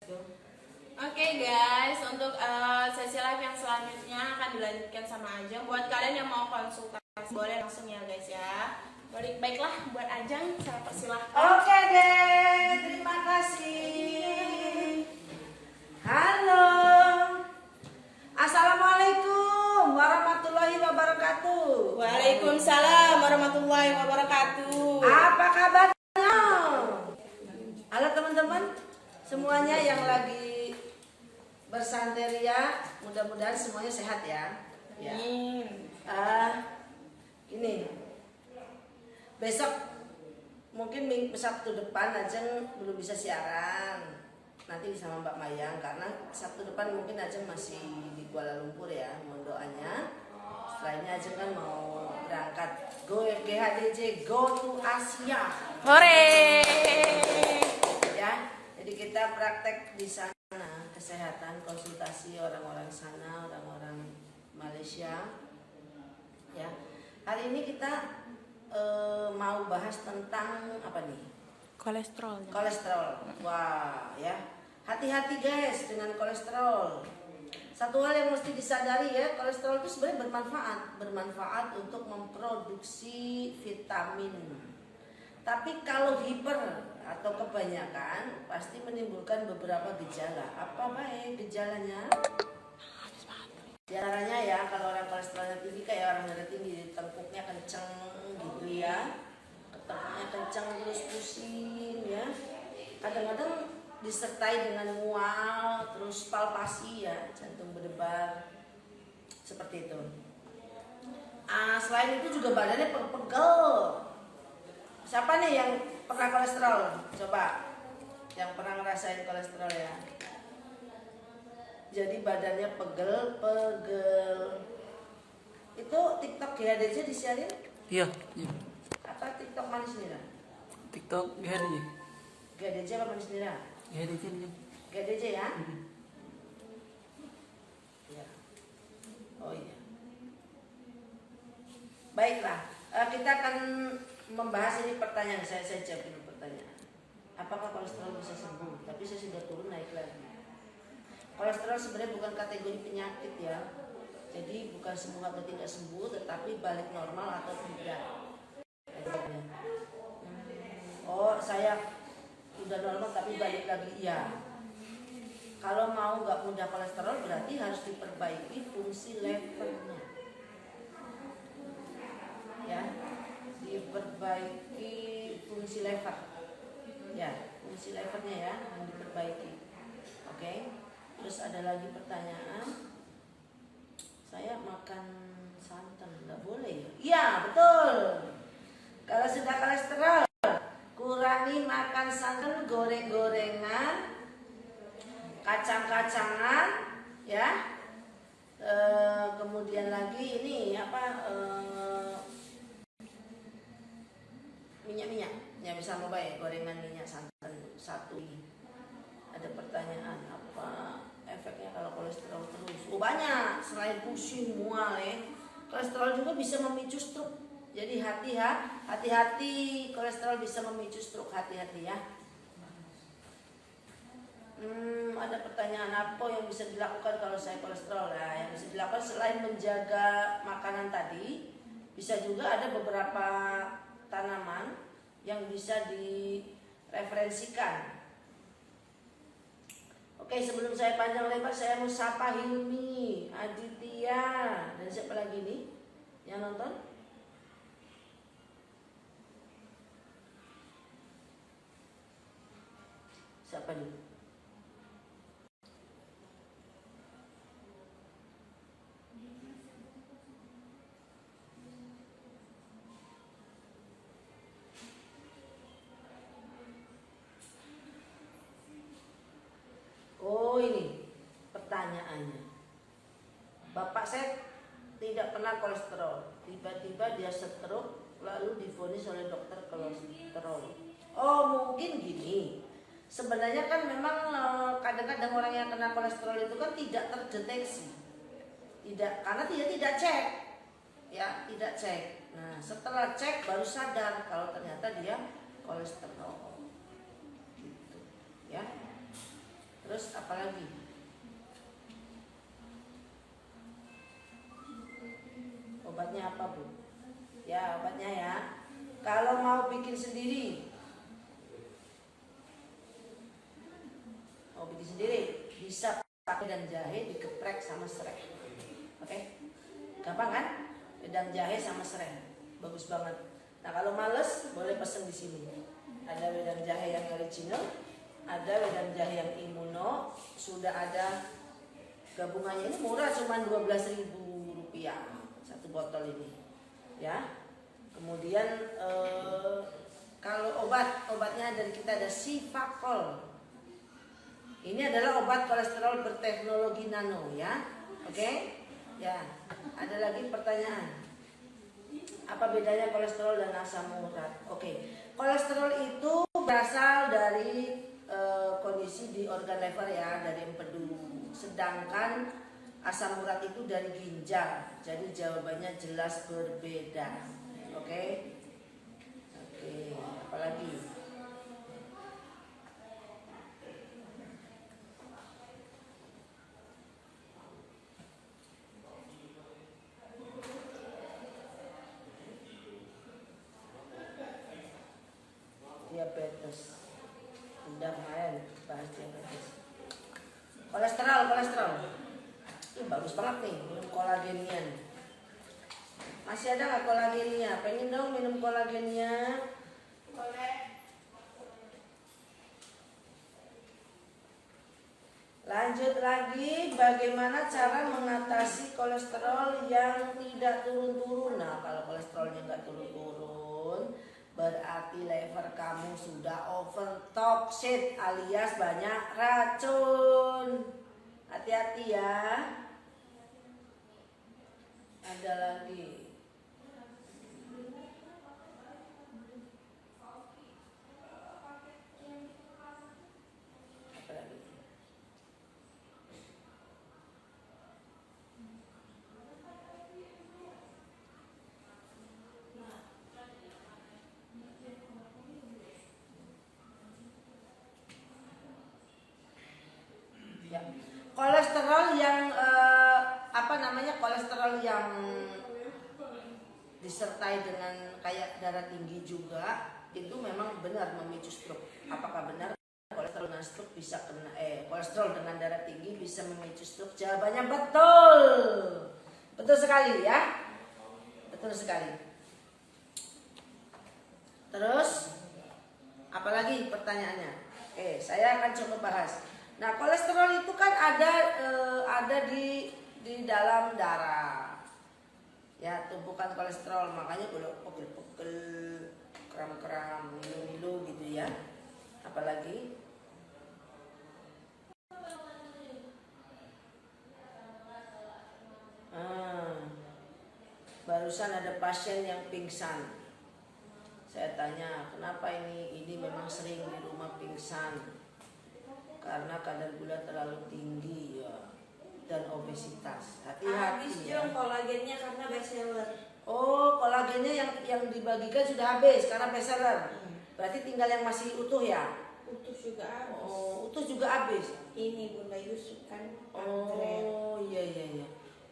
Oke guys, untuk sesi live yang selanjutnya akan dilanjutkan sama Ajeng. Buat kalian yang mau konsultasi boleh langsung ya guys ya. Baiklah, buat Ajeng saya persilahkan. Oke deh, terima kasih. Halo, assalamualaikum warahmatullahi wabarakatuh. Waalaikumsalam warahmatullahi wabarakatuh. Apa kabarnya? Halo teman-teman semuanya yang lagi bersanteria, mudah-mudahan semuanya sehat ya. Ini besok mungkin Sabtu depan Ajeng belum bisa siaran, nanti sama Mbak Mayang karena Sabtu depan mungkin Ajeng masih di Kuala Lumpur ya. Mohon doanya. Setelah ini Ajeng kan mau berangkat go GHDJ, go to Asia. Hore. Ya, jadi kita praktek di sana kesehatan, konsultasi orang-orang sana, orang-orang Malaysia. Ya, hari ini kita mau bahas tentang apa nih? Kolesterol. Kolesterol. Wah, ya. Hati-hati guys dengan kolesterol. Satu hal yang mesti disadari ya, kolesterol itu sebenarnya bermanfaat untuk memproduksi vitamin. Tapi kalau hiper atau kebanyakan pasti menimbulkan beberapa gejala. Apa baik gejalanya? Di antaranya ya, kalau orang kolesterolnya tinggi kayak orang darah tinggi, tengkuknya kenceng gitu ya, ketengkuknya kenceng terus pusing ya, kadang-kadang disertai dengan mual, terus palpasi ya, jantung berdebar seperti itu. Selain itu juga badannya pegel. Siapa nih yang pernah kolesterol? Coba yang pernah ngerasain kolesterol ya. Jadi badannya pegel. Itu TikTok GHDJ disiarin? Iya. Apa TikTok Manis Nira? TikTok GHDJ. GHDJ apa Manis Nira? GHDJ. GHDJ ya? Iya. Oh iya. Baiklah, kita akan membahas ini pertanyaan. Saya jawab dulu pertanyaan. Apakah kolesterol bisa sembuh? Tapi saya sudah turun naik lagi. Kolesterol sebenarnya bukan kategori penyakit ya. Jadi bukan sembuh atau tidak sembuh, tetapi balik normal atau tidak. Oh, saya udah normal tapi balik lagi ya. Kalau mau nggak mudah kolesterol berarti harus diperbaiki fungsi levernya. Ya, diperbaiki fungsi lever. Ya, fungsi levernya ya yang diperbaiki. Oke. Terus ada lagi pertanyaan, saya makan santan nggak boleh ya? Iya betul. Kalau sudah kolesterol, kurangi makan santan, goreng-gorengan, kacang-kacangan, ya. Kemudian lagi ini apa? Minyak-minyak, ya bisa mau ya, gorengan minyak santan satu. Ada pertanyaan apa efeknya kalau kolesterol terus? Oh banyak, selain pusing, mual ya, kolesterol juga bisa memicu stroke. Jadi hati-hati, kolesterol bisa memicu stroke, hati-hati ya. Ada pertanyaan apa yang bisa dilakukan kalau saya kolesterol? Nah, yang bisa dilakukan selain menjaga makanan tadi, bisa juga ada beberapa tanaman yang bisa direferensikan. Oke, sebelum saya panjang lebar, saya mau sapa Hilmi, Aditya, dan siapa lagi nih yang nonton? Siapa nih? Oh ini pertanyaannya. Bapak saya tidak pernah kolesterol, tiba-tiba dia stroke lalu divonis oleh dokter kolesterol. Oh mungkin gini, sebenarnya kan memang kadang-kadang orang yang kena kolesterol itu kan tidak terdeteksi, karena dia tidak cek, ya tidak cek. Nah setelah cek baru sadar kalau ternyata dia kolesterol, gitu, ya. Terus lagi? Obatnya apa, Bu? Ya, obatnya ya. Kalau mau bikin sendiri, bisa pakai wedang jahe dikeprek sama serai. Oke? Gampang kan? Wedang jahe sama serai. Bagus banget. Nah, kalau males boleh pesen di sini. Ada wedang jahe yang original, ada wedang jahe yang Immuno, sudah ada gabungannya. Ini murah, cuma Rp12.000 satu botol ini. Ya. Kemudian kalau obatnya dari kita ada Sifakol. Ini adalah obat kolesterol berteknologi nano, ya. Oke? Ya. Ada lagi pertanyaan. Apa bedanya kolesterol dan asam urat? Oke. Kolesterol itu berasal dari kondisi di organ lever, ya, dari empedu. Sedangkan asam urat itu dari ginjal. Jadi jawabannya jelas berbeda. Oke. Oke, apalagi? Diabetes. Udah kemarin bahas diabetes. Kolesterol. Ini bagus banget nih, minum kolagennya. Masih ada nggak kolagennya? Pengen dong minum kolagennya? Boleh. Lanjut lagi, bagaimana cara mengatasi kolesterol yang tidak turun-turun? Nah, kalau kolesterolnya nggak turun-turun, berarti lever kamu sudah overtoxic alias banyak racun. Hati-hati ya. Ada lagi. Ya. Kolesterol yang kolesterol yang disertai dengan kayak darah tinggi juga itu memang benar memicu stroke. Apakah benar kolesterol dengan stroke bisa kena kolesterol dengan darah tinggi bisa memicu stroke? Jawabannya betul. Betul sekali, ya. Betul sekali. Terus apalagi pertanyaannya? Saya akan coba bahas. Nah, kolesterol itu kan ada di dalam darah. Ya, tumpukan kolesterol, makanya kalau pegel-pegel, kram-kram, ngilu-ngilu gitu ya. Apalagi barusan ada pasien yang pingsan. Saya tanya, kenapa ini memang sering di rumah pingsan? Karena kadar gula terlalu tinggi, ya, dan obesitas. Hati-hati. Habis dong kolagennya karena bestseller. Oh, kolagennya yang dibagikan sudah habis karena bestseller. Berarti tinggal yang masih utuh, ya? Utuh juga habis. Oh, utuh juga habis. Ini Bunda Yusuf kan. Oh, iya.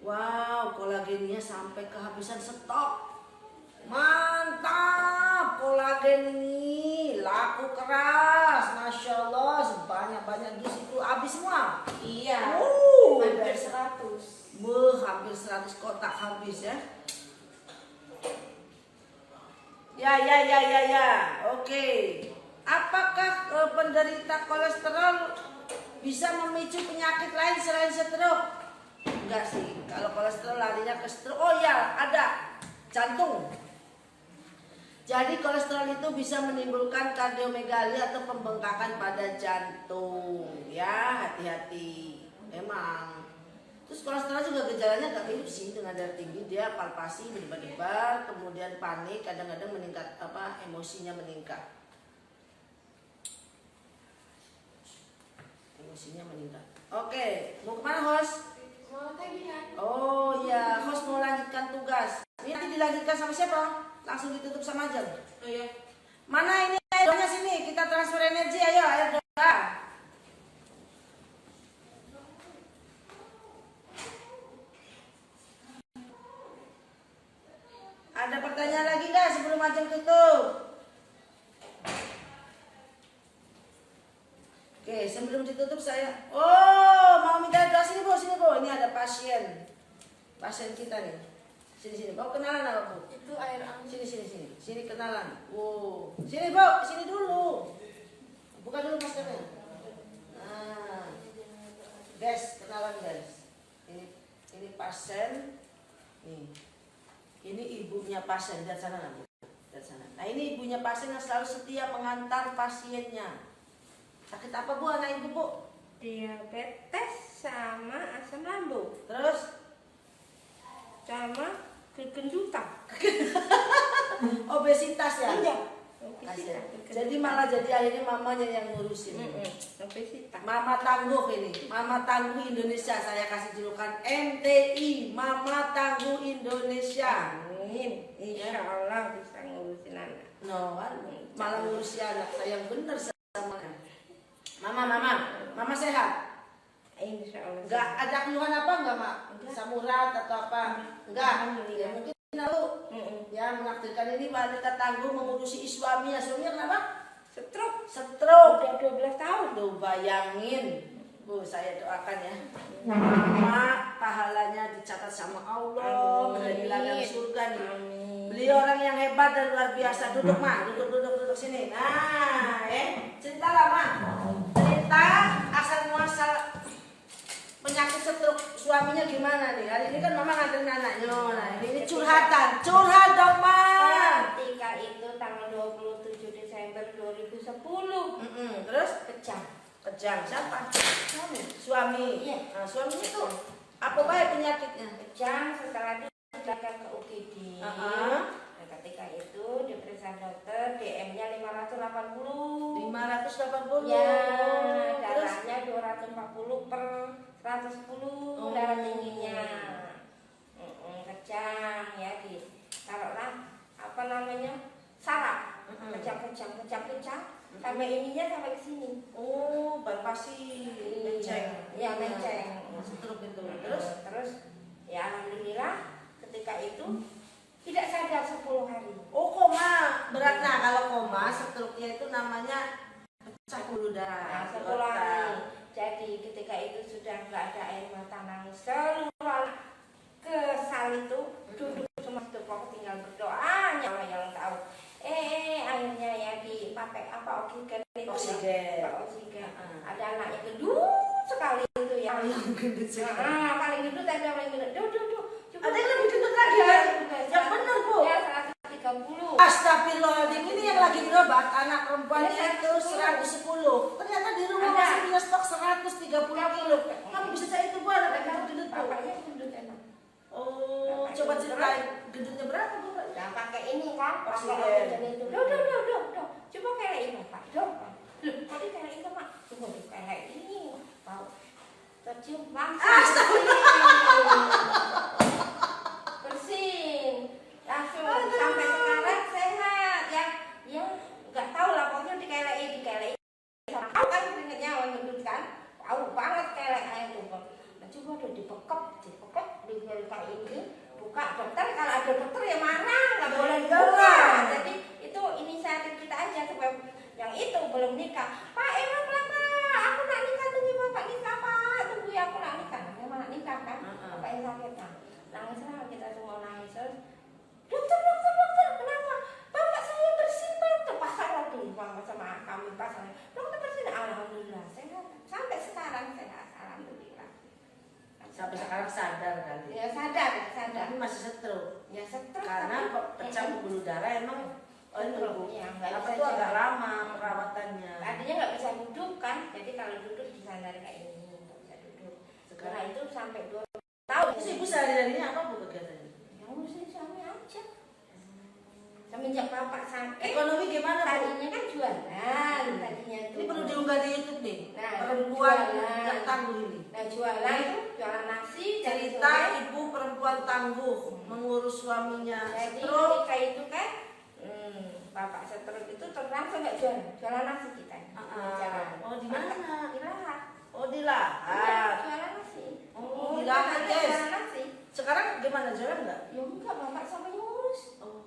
Wow, kolagennya sampai kehabisan stok. Mantap, kolagen ini laku keras, masya Allah, sebanyak-banyak dus itu habis semua. Iya. Hampir 100. Hampir 100 kotak habis, ya. Ya. Oke. Apakah penderita kolesterol bisa memicu penyakit lain selain stroke? Enggak sih. Kalau kolesterol larinya ke stroke. Oh ya, ada jantung. Jadi kolesterol itu bisa menimbulkan kardiomegali atau pembengkakan pada jantung. Ya, hati-hati. Memang. Terus kolesterol juga gejalanya agak mirip sih dengan darah tinggi. Dia palpasi, berdebar-debar, kemudian panik, kadang-kadang meningkat emosinya meningkat. Emosinya meningkat. Oke, mau kemana, host? Mau tagihan. Oh iya, host mau lanjutkan tugas. Ini nanti dilanjutkan sama siapa? Langsung ditutup sama Ajeng. Oh iya. Mana ini airnya sini? Kita transfer energi, ayo air doa. pertanyaan lagi nggak sebelum Ajeng tutup? Oke, sebelum ditutup saya, mau minta doa sini Bu, sini Bu. Ini ada pasien kita nih. Sini, mau kenalan apa Bu? Itu air angin. Sini kenalan. Sini Bu, sini dulu. Buka dulu maskernya. Nah, guys, kenalan guys. Ini pasien. Nih, ini ibunya pasien. Lihat sana Bu. Lihat sana. Nah, ini ibunya pasien yang selalu setia mengantar pasiennya. Sakit apa Bu anak ibu Bu? Diabetes sama asam lambung Terus sama kegendutan. obesitas ya? Iya. Kasihan. Obesitas. Jadi malah jadi akhirnya mamanya yang ngurusin. Obesitas. Mama tangguh ini, Mama tangguh Indonesia. Saya kasih julukan MTI, Mama tangguh Indonesia. Amin. Insya Allah bisa ngurusin anak. No, kan? Malah ngurusin anak. Saya yang bener sama Mama sehat. Insya Allah. Enggak ada keluhan apa enggak, Mak? Samurat atau apa? Enggak. Ya mungkin lalu ya menakdirkan ini wanita tangguh mengurusi suaminya. Suaminya kenapa? Stroke. Stroke. Udah 12 tahun. Tuh bayangin. Bu, saya doakan ya. Mama pahalanya dicatat sama Allah, menjadi ladang surga nih. Beliau orang yang hebat dan luar biasa. Duduk, Ma. Duduk sini. Nah, cerita lah, Ma. Cerita asal muasal penyakit stroke suaminya gimana nih? Hari ini kan Mama nganterin anaknya. Nah, ini curhatan. Curhat dong, Ma. Ketika itu tanggal 27 Desember 2010 Terus kejang siapa? Suami. Iya. Nah, suaminya tuh apa baik penyakitnya? kejang setelah didaftarkan ke UGD. Nah, ketika itu diperiksa dokter DM-nya 580. 580. Ya, Terus darahnya 240/110 darah tingginya. Kejang ya taruhlah apa namanya saraf. Kejang sampai ininya sampai ke sini. berpasi menceng. Iya, menceng. Stroke itu. Terus ya alhamdulillah ketika itu tidak sadar 10 hari. Koma. Beratnya kalau koma stroke-nya itu namanya pecah pembuluh darah. 10 hari. Jadi ketika itu sudah nggak ada air mata nangis seluruh anak kesal itu duduk cuma pokok tinggal berdoa Allah yang tahu. Akhirnya ya dipakai apa oksigen itu. Oksigen. Ada anaknya gendut sekali itu ya. Gendut sekali. Paling gendut ada paling gendut. Duh. Ada yang lebih gendut lagi kan? Yang benar Bu. Ya 130. Astagfirullahaladzim, ini yang lagi berobat anak perempuan itu 110. Ternyata di rumah Ada. masih punya stok 130 kilo. Kamu bisa saya itu Bu anak gendut Bu. Bapaknya gendut enak. Coba ceritain gendutnya berapa Bu? Nah pakai ini kan, pakai Oksigen. oksigen itu. Duh. Coba kayak ini Pak. Loh, tadi kayak itu Mak. Coba kayak ini. Mau tercium langsung. Bersin. Langsung sampai sekarang sehat ya. Ya nggak tahu lah pokoknya dikelei. Tahu kan keringetnya orang gendut kan? Tahu banget kelek itu. Nah, coba udah dibekep, kayak ini. Buka dokter, kalau ada dokter ya mana nggak boleh buka. Jadi itu inisiatif kita aja supaya yang itu belum nikah. Pak Emang Pak, aku nak nikah tunggu bapak nikah Pak, tunggu ya aku nak nikah. Memang nak nikah kan? Bapak yang sakit kan? Nangis lah kita semua nangis. Dokter, kenapa? Bapak saya bersin Pak, terpasang lagi sama kami pasang. Dokter bersin, alhamdulillah sehat. Sampai sekarang sehat, alhamdulillah. Sampai sekarang sadar kali. Ya sadar. Tapi masih stroke. Ya stroke. Karena pecah pembuluh darah emang Ya, nggak apa bisa itu agak jalan. lama perawatannya. Tadinya nggak bisa duduk kan, jadi kalau duduk disandar kayak ini, nggak bisa duduk. Sekarang itu sampai 2 tahun. Terus ibu sehari-harinya apa Bu kegiatannya? Ya ngurusin suami aja. Semenjak bapak sampai Ekonomi gimana Bu? tadinya kan jualan, tadinya itu. Ini perlu diunggah di YouTube nih. Nah, Perempuan jualan. yang tangguh ini. Nah jualan itu jualan nasi dari Cerita sore. ibu perempuan tangguh mengurus suaminya Jadi stroke. ketika itu kan bapak stroke itu terus langsung nggak jualan nasi kita. Jalan. Oh di mana? Di Lahat. Oh di Lahat. Jualan nasi. Oh, di Lahat, guys. Jualan nasi. Sekarang gimana jalan nggak? Ya enggak, bapak sama ngurus. Oh.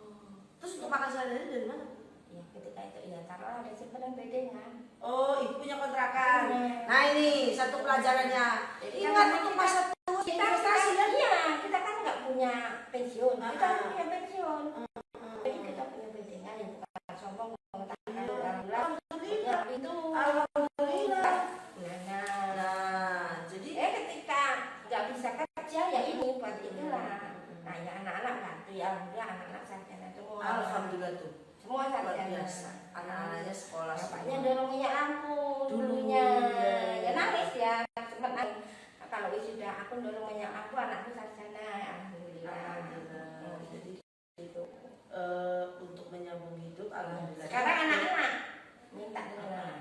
ada simpenan bedengan. Oh, ibu punya kontrakan. Iya. Nah ini satu pelajarannya. Jadi Ingat kan untuk masa tua Kita investasi kan? iya, kita kan nggak punya pensiun, kita Ah. punya pensiun. Jadi kita punya bedengan yang bukan sombong mengatakan alhamdulillah itu. Alhamdulillah. Nah, Nah, jadi ketika nggak bisa kerja ya ini buat itulah. Nah ya anak-anak bantu ya alhamdulillah anak-anak sarjana semua. alhamdulillah tuh Semua luar sarjana. biasa. Anak-anaknya sekolah Bapaknya semua. dorong minyak lampu dulunya. Ya nangis ya, sempat nangis. Nah, kalau wisuda aku dorong minyak lampu anakku sarjana alhamdulillah. Alhamdulillah. Jadi Gitu. untuk menyambung hidup alhamdulillah. Sekarang anak-anak minta dengan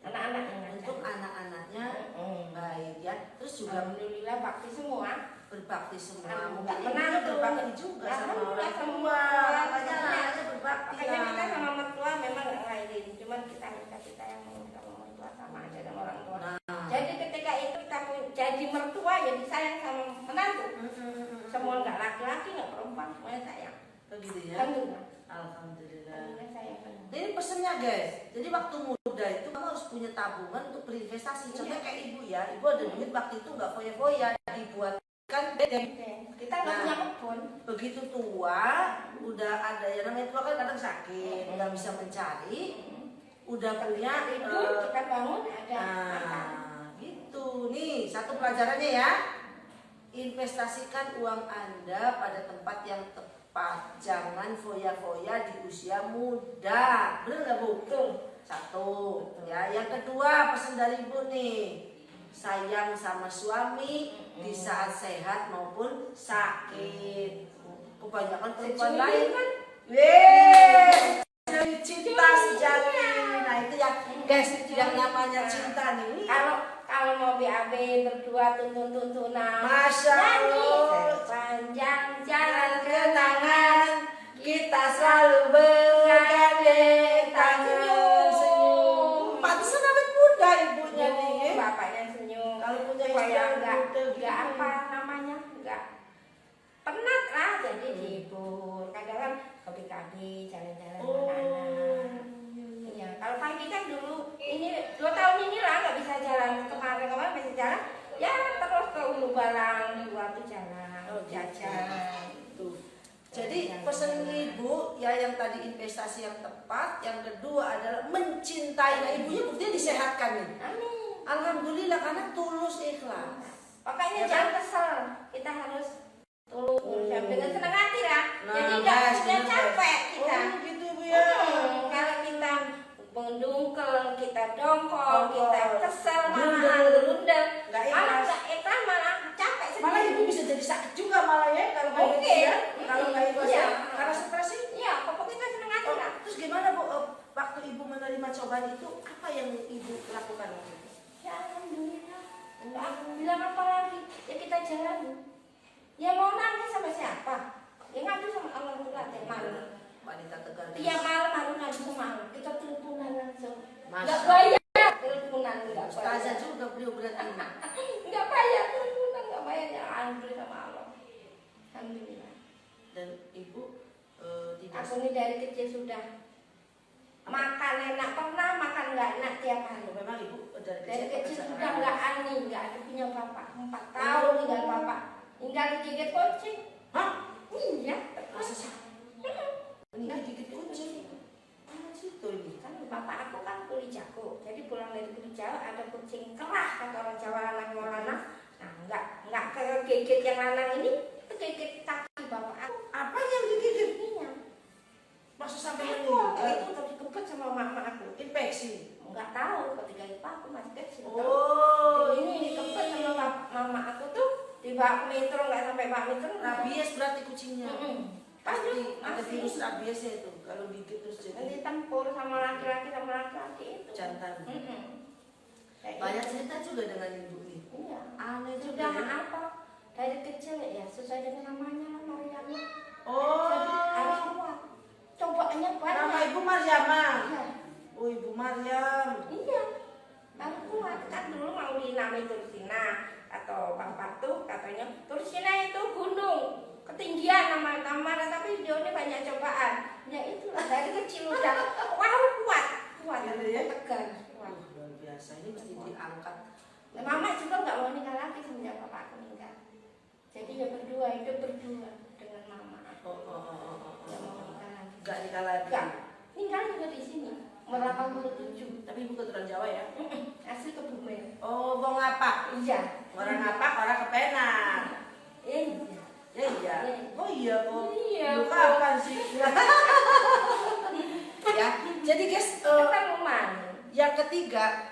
anak-anak yang Untuk ngajar. anak-anaknya Mm. baik ya. Terus juga Alhamdulillah bakti semua. berbakti semua. Alhamdulillah. Mungkin Menantu. ibunya berbakti juga sama Alhamdulillah, orang tua. semua. Makanya anaknya berbakti Makanya kita lah. sama mertua memang nggak ngelainin, cuman kita yang sama mertua sama aja sama orang tua. Nah. Jadi ketika itu kita jadi mertua ya disayang sama menantu. Semua nggak laki-laki nggak perempuan semuanya sayang. Begitu ya. Alhamdulillah. Alhamdulillah. Alhamdulillah sayang penuh. Ini pesennya guys. Jadi waktu muda itu kamu harus punya tabungan untuk berinvestasi. Contohnya kayak ibu ya. Ibu ada duit waktu itu nggak foya-foya, dibuatkan dari Kita nggak punya kebun. begitu tua, udah ada yang namanya tua kan kadang sakit, nggak bisa mencari, udah punya Tidur kita bangun ada makan. nah, gitu. Nih satu pelajarannya ya. Investasikan uang Anda pada tempat yang tepat. Jangan foya-foya di usia muda. Bener nggak Bu? Betul. Satu. Ya, yang kedua pesan dari Ibu nih. Sayang sama suami di saat sehat maupun sakit. Kebanyakan perempuan Sejoli lain kan? Weh, cinta sejati. Nah itu ya guys, yang namanya cinta nih. Kalau mau BAB berdua tuntun-tuntunan, Masya Allah. sepanjang jalan Kenangan kita selalu bergandeng tangan senyum. Pantesan awet muda ibunya nih. Bapaknya senyum. Kalau punya istri Supaya yang enggak muda gitu. apa namanya, enggak penat lah, jadi hibur. Kadang kan kopi-kopi, jalan-jalan sama anak. Iya, kalau pagi kan dulu ini 2 tahun inilah nggak bisa jalan, kemarin bisa jalan, ya terus ke Ulu Balang di luar tuh jalan, jajan. Tuh. Jadi pesan ibu ya yang tadi investasi yang tepat, yang kedua adalah mencintai. Nah ibunya buktinya disehatkan nih. Amin. Alhamdulillah karena tulus ikhlas. Makanya Ya jangan kan? kesel, kita harus tulus dengan senang hati lah. Nah, Jadi nggak guys, punya bener, capek guys. kita. Oh gitu Bu ya. Kalau kita mendungkel, kita dongkol, Dongkol. kita kesel, Grundel. malah grundel, Nggak malah ikhlas. nggak ikhlas, malah capek Malah sendiri. ibu bisa jadi sakit juga malah ya kalau nggak Mungkin. ikhlas ya. Kalau nggak ikhlas Iya. ya. Karena stres sih. Iya, pokoknya kita senang hati Oh, lah. terus gimana Bu? Waktu ibu menerima cobaan itu apa yang ibu lakukan waktu itu? Ya alhamdulillah. Aku bilang apa lagi? Ya kita jalani. Ya mau nangis sama siapa? Ya ngadu sama Allah lah tiap malam. Wanita tegar. Tiap malam harus ngadu sama Allah. Kita teleponan langsung. Masya Nggak Allah. bayar teleponan, nggak Ustazah bayar. juga beliau berarti. Nggak bayar teleponan, nggak bayar. Ya alhamdulillah sama Allah. Alhamdulillah. Dan ibu tidak Aku ini dari kecil sudah makan enak, pernah makan nggak enak tiap hari. memang ibu Dari kecil sudah nggak ani, nggak ada punya bapak. 4 tahun tinggal bapak, tinggal digigit kucing. Hah? Iya. Masa sih? Ini gigit kucing. Mana situ ini? Kan bapak aku kan kuli jago, jadi pulang dari kuli jago ada kucing kerah kata orang Jawa lanang. Nah nggak kegigit yang lanang ini, kegigit kaki bapak aku. Apa yang digigit? Iya. Masa sampai Itu meninggal? tadi kepet sama mama aku. Infeksi. Nggak tahu ketika itu aku masih kecil. Oh, Ini dikepet sama mama aku tuh di bak metro, nggak sampai bak metro. rabies berarti kucingnya. Pasti ada Masih. virus rabiesnya itu kalau gigit terus Nanti jadi tempur sama laki-laki itu. jantan. Kayak Banyak gitu. cerita juga dengan ibu nih. Iya. Aneh Sudah juga. Ya. apa? Dari kecil ya sesuai dengan namanya lah Mariana. Oh, Jadi harus kuat. Cobaannya banyak. nama ibu Maryama. Iya. Oh, ibu Maryam. Iya. Harus kuat. Kan dulu mau dinamai Tursina atau bapak tuh katanya Tursina itu gunung ketinggian nama-nama, tapi dia ini banyak cobaan. Ya itulah dari kecil udah wow kuat kuat, Gitu ya? tegar, kuat. Wah, luar biasa, ini mesti diangkat. Nah, mama juga nggak mau nikah lagi semenjak bapakku meninggal. Jadi ya berdua, hidup berdua dengan mama. Nggak mau nikah lagi. Gak nikah lagi. Nggak. Tinggal juga di sini. Umur 87. Tapi ibu keturunan Jawa ya? Asli Kebumen. Oh, wong apa? Iya. Orang apa? Orang kepenak. Iya. Ya iya. Oh iya, Bu. Iya, Ibu Bu. kapan sih? Ya, jadi guys, Ketemuan. yang ketiga,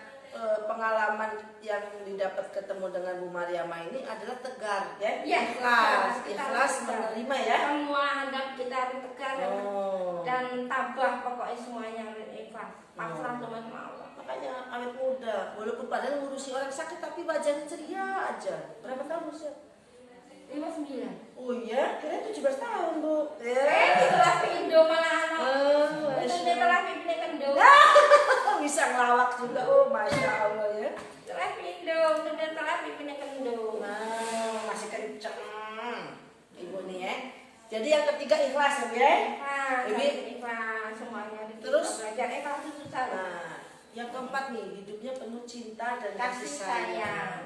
pengalaman yang didapat ketemu dengan Bu Mariama ini adalah tegar, ya, Iya, ikhlas, kita ikhlas tegar. menerima ya. Semua hadap kita harus tegar Oh. dan tabah, pokoknya semuanya harus ikhlas. Pasrah Oh. sama Allah. Makanya awet muda, walaupun padahal ngurusi orang sakit tapi wajahnya ceria aja. Berapa tahun usia? 59. Oh iya, kira 17 tahun Bu. Itulah Indo malah anak. Oh, Itu Masya dia telah pilih Indo. bisa ngelawak juga, oh Masya Allah ya. Telah Indo, itu dia telah pilih Indo. Nah, masih kenceng ibu nih ya. Jadi yang ketiga ikhlas ya Bu, ya. Nah, Ibi. ikhlas semuanya. Terus? Belajar ikhlas itu susah. Nah, yang keempat nih, hidupnya penuh cinta dan Kasih kasih sayang. sayang.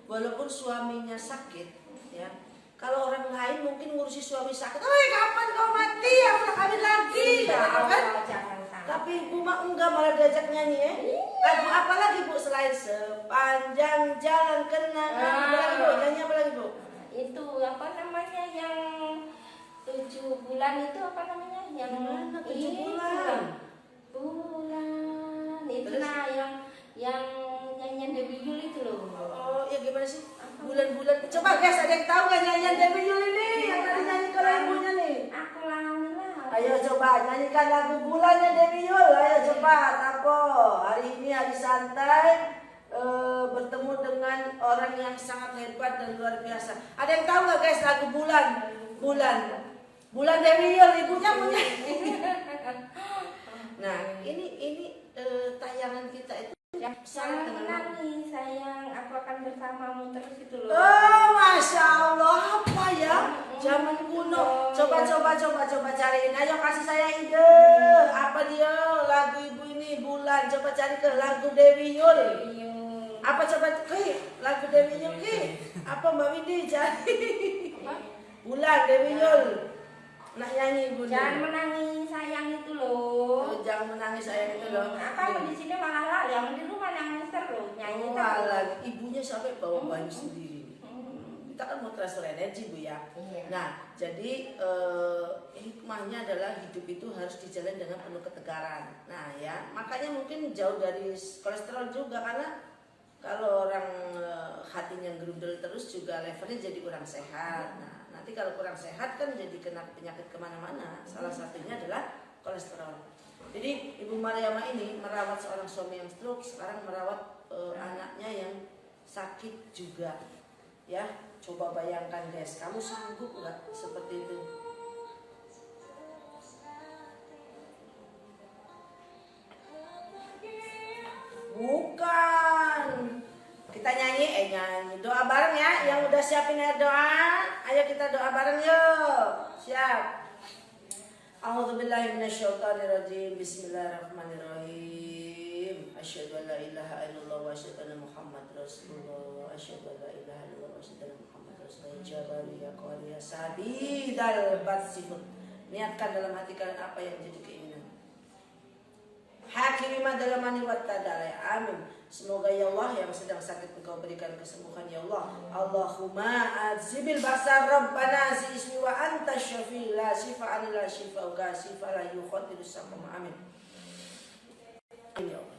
Walaupun suaminya sakit, ya. Kalau orang lain mungkin ngurusi suami sakit, "Oi, kapan kau mati? Aku udah kawin lagi." Ya Gitu kan? Allah, jangan salah. Tapi ibu mah enggak, malah diajak nyanyi ya. Lagu apa lagi Bu selain sepanjang jalan kenangan? Apa lagi Bu? Nyanyi apa lagi Bu? Itu apa namanya yang 7 bulan itu apa namanya? Yang Gimana 7 itu bulan? Bulan itu Terus? nah yang nyanyian Dewi Yul itu loh. Oh, ya gimana sih? Bulan-bulan. Coba guys, ada yang tahu nggak nyanyian Dewi Yul ini yang tadi nyanyi kalau ibunya nih? Aku lah. Ayo coba nyanyikan lagu bulannya Dewi Yul. Ayo coba, Tapo. Hari ini hari santai, bertemu dengan orang yang sangat hebat dan luar biasa. Ada yang tahu nggak guys lagu bulan? Bulan Dewi Yul, ibunya punya. Nah, ini tayangan kita itu sangat Jangan menangis sayang, aku akan bersamamu terus itu loh. Oh, Masya Allah, apa ya? Zaman kuno. Coba cariin. Ayo kasih saya ide. Apa dia lagu ibu ini bulan? Coba cari ke lagu Dewi Yul. Apa coba Ki? Lagu Dewi Yul Ki? Apa Mbak Windy cari? Bulan Dewi Yul. Nak nyanyi ibu. Jangan menangis sayang itu loh. Jangan menangis saya itu loh. Apa di sini malah lah, yang di rumah nangis terus nyanyi Oh, terus. alah, ibunya sampai bawa baju sendiri. Kita kan mau transfer energi Bu ya. Iya. Nah, jadi hikmahnya adalah hidup itu harus dijalani dengan penuh ketegaran. Nah ya, makanya mungkin jauh dari kolesterol juga, karena kalau orang hatinya gerundel terus juga levelnya jadi kurang sehat. Nah, nanti kalau kurang sehat kan jadi kena penyakit kemana-mana. Salah satunya adalah kolesterol. Jadi Ibu Mariama ini merawat seorang suami yang stroke, sekarang merawat anaknya yang sakit juga. Ya, coba bayangkan guys, kamu sanggup nggak seperti itu? Bukan. Kita nyanyi, nyanyi. Doa bareng ya, yang udah siapin air doa. Ayo kita doa bareng yuk. Siap. A'udzubillahi minasyaitonirrajim. Bismillahirrahmanirrahim. Asyhadu an la ilaha illallah wa asyhadu anna Muhammadar Rasulullah. Asyhadu an la ilaha illallah wa asyhadu anna Muhammadar Rasulullah. Jabari ya qariya sadidal batsifut. Niatkan dalam hati kalian apa yang menjadi keinginan. Hakimi madalamani wattadalai. Amin. Semoga ya Allah yang sedang sakit Engkau berikan kesembuhan ya Allah. Allahumma azibil basar rabbana zi ismi wa anta syafi la shifa'an la shifa'u ga shifa la yukhadiru saqam. Amin. Ya Allah.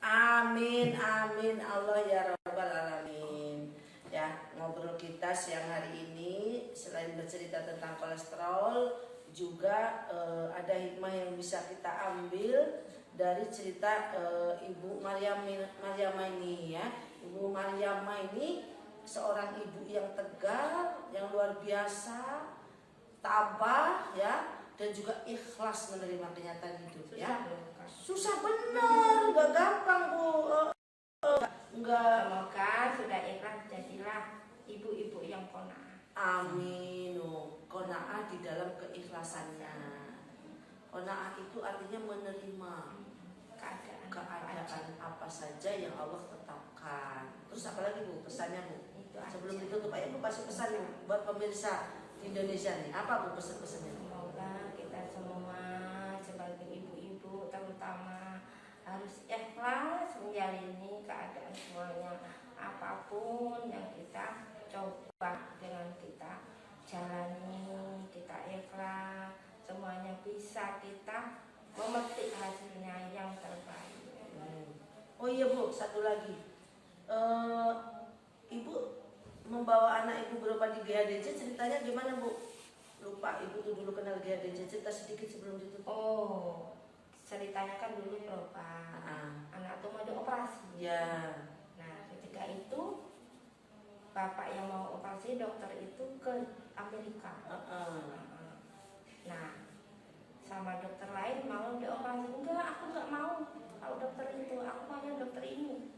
Amin amin Allah ya rabbal alamin. Ya, ngobrol kita siang hari ini selain bercerita tentang kolesterol, juga ada hikmah yang bisa kita ambil dari cerita Ibu Mariama ini ya. Ibu Mariama ini seorang ibu yang tegar, yang luar biasa, tabah ya, dan juga ikhlas menerima kenyataan hidup ya. Susah bener, gak gampang Bu. Enggak. Semoga sudah ikhlas jadilah ibu-ibu yang qanaah. Amin. Qanaah di dalam keikhlas. keikhlasannya. Qanaah itu artinya menerima keadaan apa saja yang Allah tetapkan. Terus apa lagi Bu pesannya Bu? Sebelum ditutup Pak Ibu kasih pesan Bu buat pemirsa Indonesia nih. Apa Bu pesan-pesannya? Semoga kita semua sebagai ibu-ibu terutama harus ikhlas menjalani keadaan semuanya, apapun yang kita coba dengan kita jalani, kita ikhlas, semuanya bisa kita memetik hasilnya yang terbaik. Oh iya Bu, satu lagi. Ibu membawa anak Ibu berobat di GHDJ ceritanya gimana Bu? Lupa, Ibu tuh dulu kenal GHDJ, cerita sedikit sebelum ditutup. Oh, ceritanya kan dulu berobat, anak tuh mau dioperasi. Ya. Nah, ketika itu bapak yang mau operasi, dokter itu ke Amerika. Nah, sama dokter lain mau dioperasi, enggak, aku nggak mau. Kalau dokter itu, aku mau yang dokter ini.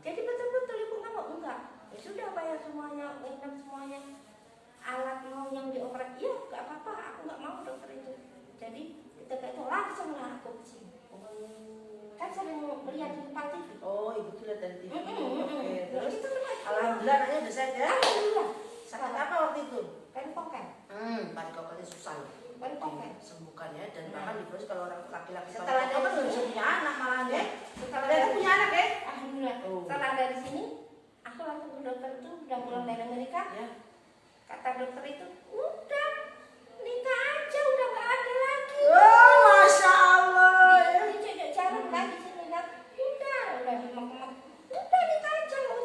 Jadi betul-betul ibu nggak mau, enggak. Ya sudah bayar semuanya, undang semuanya. Alat mau yang dioperasi, iya nggak apa-apa, aku nggak mau dokter itu. Jadi ketika itu langsung lah aku ke sini. Kan sering melihat di depan TV. Oh, Ibu tuh lihat dari TV. Oke, terus Itu benar. alhamdulillah anaknya udah sehat ya. Alhamdulillah. Sakit apa waktu itu? Pempokan. Panikokannya susah loh. Pempokan. Sembuhkan ya, dan bahkan difonis kalau orang laki-laki Setelah kan nggak bisa punya anak malah ya. Setelah Dia tuh punya anak ya? Alhamdulillah. Oh. Setelah dari sini, aku langsung ke dokter itu udah pulang dari Amerika. Ya. Kata dokter itu, udah nikah aja, udah nggak ada lagi. Oh, masya Allah. Di cocok jalan kan di sini kan, udah dimak-mak. Udah nikah aja, nggak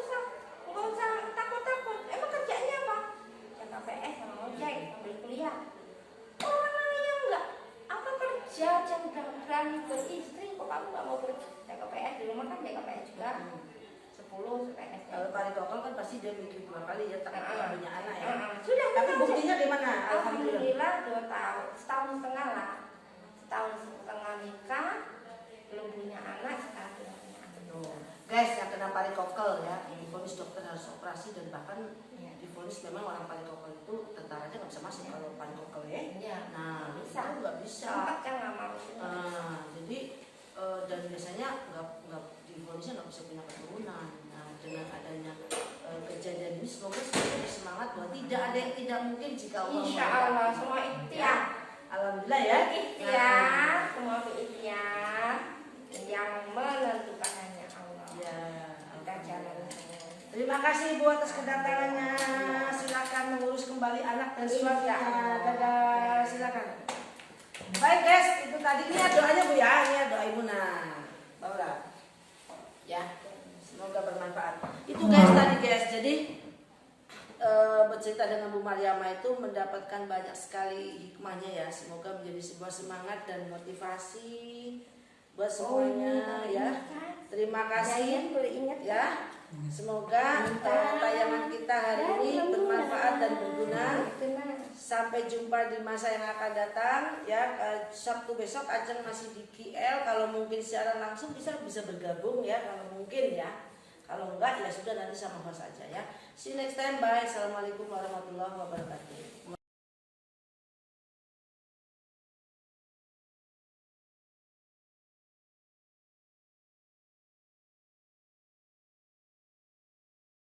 usah takut-takut. Emang kerjanya apa? Jaga PS sama ojek sambil kuliah. Orang yang nggak apa kerja, jangan berani beristri, kok kamu nggak mau kerja? Jaga PS di rumah kan jaga PS juga. 10 PS. Kalau panikokal kan pasti dia mikir 2 kali ya, takut nggak punya anak ya. Sudah. Tapi buktinya gimana? Alhamdulillah 2 tahun, setahun setengah lah. Setahun setengah nikah, belum punya anak, sekarang sudah punya anak. Guys, yang kena panikokal ya, divonis dokter harus operasi dan bahkan divonis memang orang panikokal itu tentara aja nggak bisa masuk kalau panikokal ya. Iya. Nah, Bisa. itu nggak bisa. Sempat kan nggak mau. Jadi dan biasanya nggak divonisnya nggak bisa punya keturunan. Nah, dengan adanya kejadian ini semoga semuanya bersemangat bahwa tidak ada yang tidak mungkin jika Allah Insya Allah semua ikhtiar. Alhamdulillah ya. Ikhtiar, semua ikhtiar yang menentukan hanya Allah. Ya. Kita jalan. Terima kasih Ibu atas kedatangannya. Silakan mengurus kembali anak dan suaminya. Dadah, silakan. Baik guys, itu tadi ini ya doanya Bu ya, ini ya doa Ibu nah. Bawa. Ya, semoga bermanfaat. Itu guys tadi guys. Jadi bercerita dengan Bu Mariama itu mendapatkan banyak sekali hikmahnya ya. Semoga menjadi sebuah semangat dan motivasi buat semuanya ya. Terima kasih ya. Semoga tayangan kita hari ini bermanfaat dan berguna. Sampai jumpa di masa yang akan datang ya. Sabtu besok Ajeng masih di KL. Kalau mungkin secara langsung bisa bergabung ya. Kalau mungkin ya. Kalau enggak ya sudah nanti sama host aja ya. See you next time. Bye. Assalamualaikum warahmatullahi wabarakatuh.